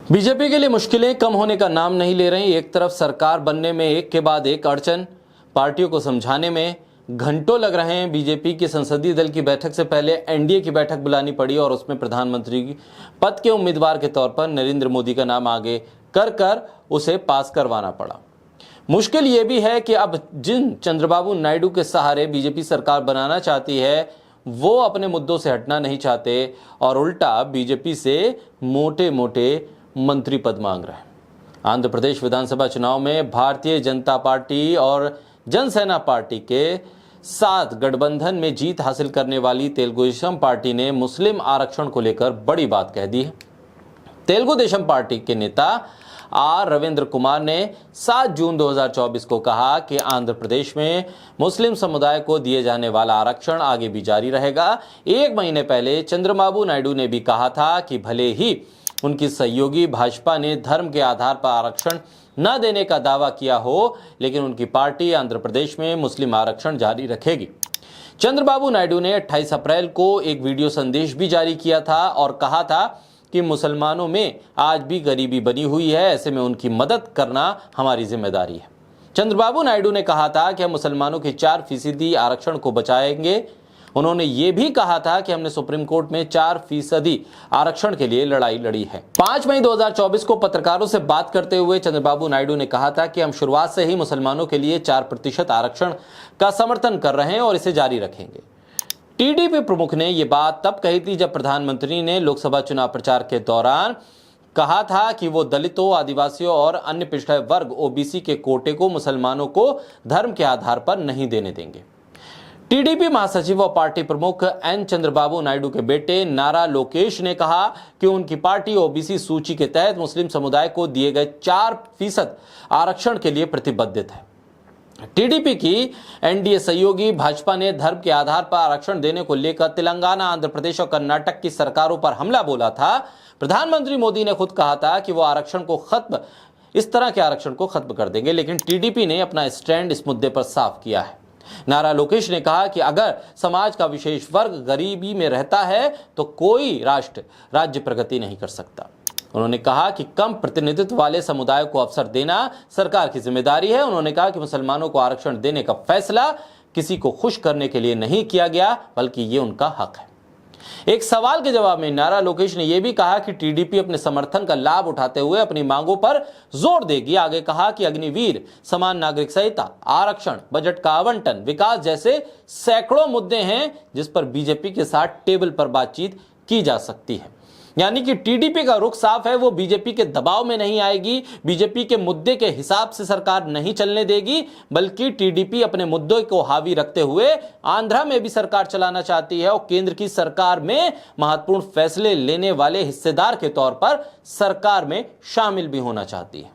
BJP के लिए मुश्किलें कम होने का नाम नहीं ले रही। एक तरफ सरकार बनने में एक के बाद एक अड़चन, पार्टियों को समझाने में घंटों लग रहे हैं। बीजेपी के संसदीय दल की बैठक से पहले एनडीए की बैठक बुलानी पड़ी और उसमें प्रधानमंत्री पद के उम्मीदवार के तौर पर नरेंद्र मोदी का नाम आगे कर उसे पास करवाना पड़ा। मुश्किल ये भी है कि अब जिन चंद्रबाबू नायडू के सहारे बीजेपी सरकार बनाना चाहती है वो अपने मुद्दों से हटना नहीं चाहते और उल्टा बीजेपी से मोटे मोटे मंत्री पद मांग रहे हैं। आंध्र प्रदेश विधानसभा चुनाव में भारतीय जनता पार्टी और जनसेना पार्टी के साथ गठबंधन में जीत हासिल करने वाली तेलुगु देशम पार्टी ने मुस्लिम आरक्षण को लेकर बड़ी बात कह दी है। तेलुगु देशम पार्टी के नेता आर रविंद्र कुमार ने 7 जून 2024 को कहा कि आंध्र प्रदेश में मुस्लिम समुदाय को दिए जाने वाला आरक्षण आगे भी जारी रहेगा। एक महीने पहले चंद्रबाबू नायडू ने भी कहा था कि भले ही उनकी सहयोगी भाजपा ने धर्म के आधार पर आरक्षण न देने का दावा किया हो, लेकिन उनकी पार्टी आंध्र प्रदेश में मुस्लिम आरक्षण जारी रखेगी। चंद्रबाबू नायडू ने 28 अप्रैल को एक वीडियो संदेश भी जारी किया था और कहा था कि मुसलमानों में आज भी गरीबी बनी हुई है, ऐसे में उनकी मदद करना हमारी जिम्मेदारी है। चंद्रबाबू नायडू ने कहा था कि हम मुसलमानों के 4% आरक्षण को बचाएंगे। उन्होंने ये भी कहा था कि हमने सुप्रीम कोर्ट में 4% आरक्षण के लिए लड़ाई लड़ी है। 5 मई 2024 को पत्रकारों से बात करते हुए चंद्रबाबू नायडू ने कहा था कि हम शुरुआत से ही मुसलमानों के लिए 4% आरक्षण का समर्थन कर रहे हैं और इसे जारी रखेंगे। टीडीपी प्रमुख ने यह बात तब कही थी जब प्रधानमंत्री ने लोकसभा चुनाव प्रचार के दौरान कहा था कि वो दलितों, आदिवासियों और अन्य पिछड़े वर्ग ओबीसी के कोटे को मुसलमानों को धर्म के आधार पर नहीं देने देंगे। टीडीपी महासचिव और पार्टी प्रमुख एन चंद्रबाबू नायडू के बेटे नारा लोकेश ने कहा कि उनकी पार्टी ओबीसी सूची के तहत मुस्लिम समुदाय को दिए गए 4% आरक्षण के लिए प्रतिबद्ध है। टीडीपी की एनडीए सहयोगी भाजपा ने धर्म के आधार पर आरक्षण देने को लेकर तेलंगाना, आंध्र प्रदेश और कर्नाटक की सरकारों पर हमला बोला था। प्रधानमंत्री मोदी ने खुद कहा था कि वो इस तरह के आरक्षण को खत्म कर देंगे, लेकिन टीडीपी ने अपना स्टैंड इस मुद्दे पर साफ किया है। नारा लोकेश ने कहा कि अगर समाज का विशेष वर्ग गरीबी में रहता है तो कोई राज्य प्रगति नहीं कर सकता। उन्होंने कहा कि कम प्रतिनिधित्व वाले समुदाय को अवसर देना सरकार की जिम्मेदारी है। उन्होंने कहा कि मुसलमानों को आरक्षण देने का फैसला किसी को खुश करने के लिए नहीं किया गया, बल्कि ये उनका हक है। एक सवाल के जवाब में नारा लोकेश ने यह भी कहा कि टीडीपी अपने समर्थन का लाभ उठाते हुए अपनी मांगों पर जोर देगी। आगे कहा कि अग्निवीर, समान नागरिक संहिता, आरक्षण, बजट का आवंटन, विकास जैसे सैकड़ों मुद्दे हैं जिस पर बीजेपी के साथ टेबल पर बातचीत की जा सकती है। यानी कि टीडीपी का रुख साफ है, वो बीजेपी के दबाव में नहीं आएगी, बीजेपी के मुद्दे के हिसाब से सरकार नहीं चलने देगी, बल्कि टीडीपी अपने मुद्दों को हावी रखते हुए आंध्रा में भी सरकार चलाना चाहती है और केंद्र की सरकार में महत्वपूर्ण फैसले लेने वाले हिस्सेदार के तौर पर सरकार में शामिल भी होना चाहती है।